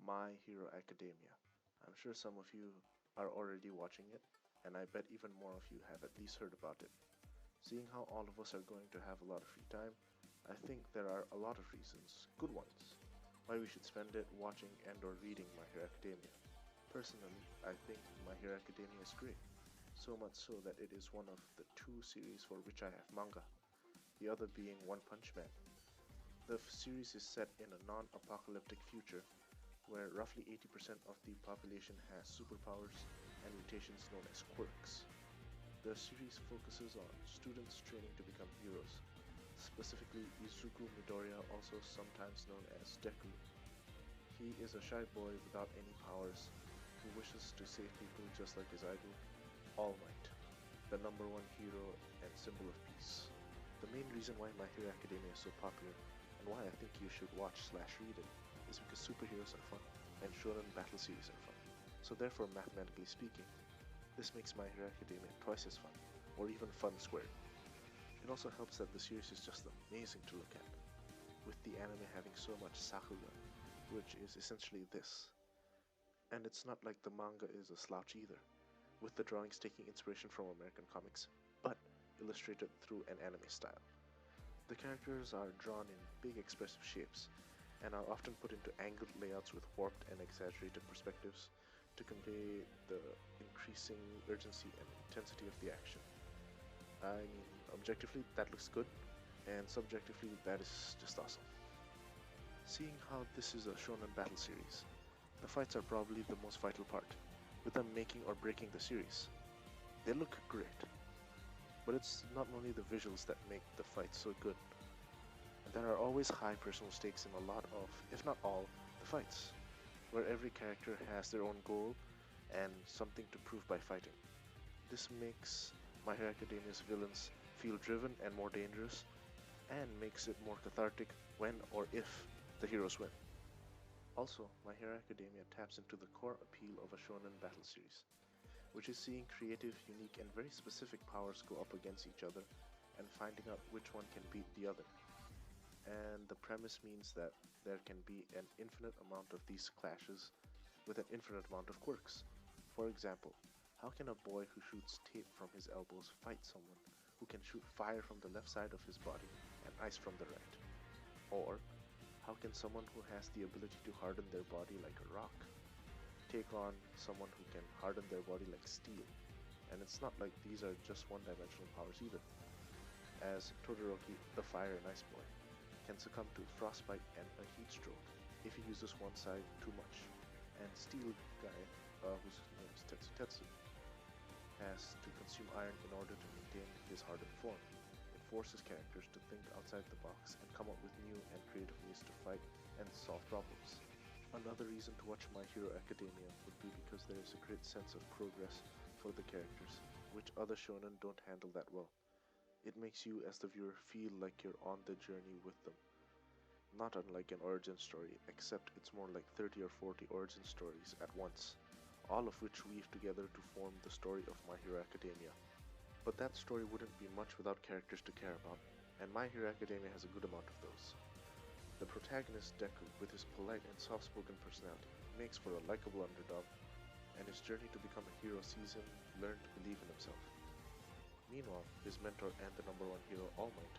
My Hero Academia. I'm sure some of you are already watching it, and I bet even more of you have at least heard about it. Seeing how all of us are going to have a lot of free time, I think there are a lot of reasons, good ones, why we should spend it watching and or reading My Hero Academia. Personally, I think My Hero Academia is great, so much so that it is one of the two series for which I have manga, the other being One Punch Man. The series is set in a non-apocalyptic future where roughly 80% of the population has superpowers and mutations known as quirks. The series focuses on students training to become heroes, specifically Izuku Midoriya, also sometimes known as Deku. He is a shy boy without any powers who wishes to save people just like his idol, All Might, the number one hero and symbol of peace. The main reason why My Hero Academia is so popular and why I think you should watch/read it is because superheroes are fun and shonen battle series are fun. So therefore, mathematically speaking, this makes My Hero Academia twice as fun, or even fun squared. It also helps that the series is just amazing to look at, with the anime having so much sakuga, which is essentially this. And it's not like the manga is a slouch either, with the drawings taking inspiration from American comics, but illustrated through an anime style. The characters are drawn in big expressive shapes, and are often put into angled layouts with warped and exaggerated perspectives to convey the increasing urgency and intensity of the action. I mean, objectively, that looks good, and subjectively, that is just awesome. Seeing how this is a shonen battle series, the fights are probably the most vital part, with them making or breaking the series. They look great, but it's not only the visuals that make the fights so good. There are always high personal stakes in a lot of, if not all, the fights, where every character has their own goal and something to prove by fighting. This makes My Hero Academia's villains feel driven and more dangerous, and makes it more cathartic when or if the heroes win. Also, My Hero Academia taps into the core appeal of a shonen battle series, which is seeing creative, unique, and very specific powers go up against each other and finding out which one can beat the other. And the premise means that there can be an infinite amount of these clashes with an infinite amount of quirks. For example, how can a boy who shoots tape from his elbows fight someone who can shoot fire from the left side of his body and ice from the right? Or, how can someone who has the ability to harden their body like a rock take on someone who can harden their body like steel? And it's not like these are just one-dimensional powers either, as Todoroki, the fire and ice boy, can succumb to frostbite and a heat stroke if he uses one side too much, and Steel Guy, whose name is Tetsu, has to consume iron in order to maintain his hardened form. It forces characters to think outside the box and come up with new and creative ways to fight and solve problems. Another reason to watch My Hero Academia would be because there is a great sense of progress for the characters, which other shonen don't handle that well. It makes you as the viewer feel like you're on the journey with them. Not unlike an origin story, except it's more like 30 or 40 origin stories at once, all of which weave together to form the story of My Hero Academia. But that story wouldn't be much without characters to care about, and My Hero Academia has a good amount of those. The protagonist Deku, with his polite and soft-spoken personality, makes for a likable underdog, and his journey to become a hero sees him learn to believe in himself. Meanwhile, his mentor and the number one hero, All Might,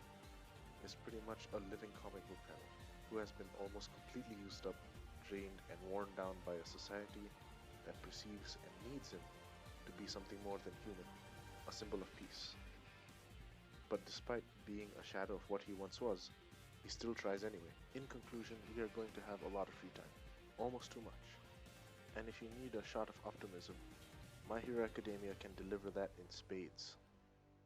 is pretty much a living comic book panel who has been almost completely used up, drained, and worn down by a society that perceives and needs him to be something more than human, a symbol of peace. But despite being a shadow of what he once was, he still tries anyway. In conclusion, we are going to have a lot of free time, almost too much. And if you need a shot of optimism, My Hero Academia can deliver that in spades.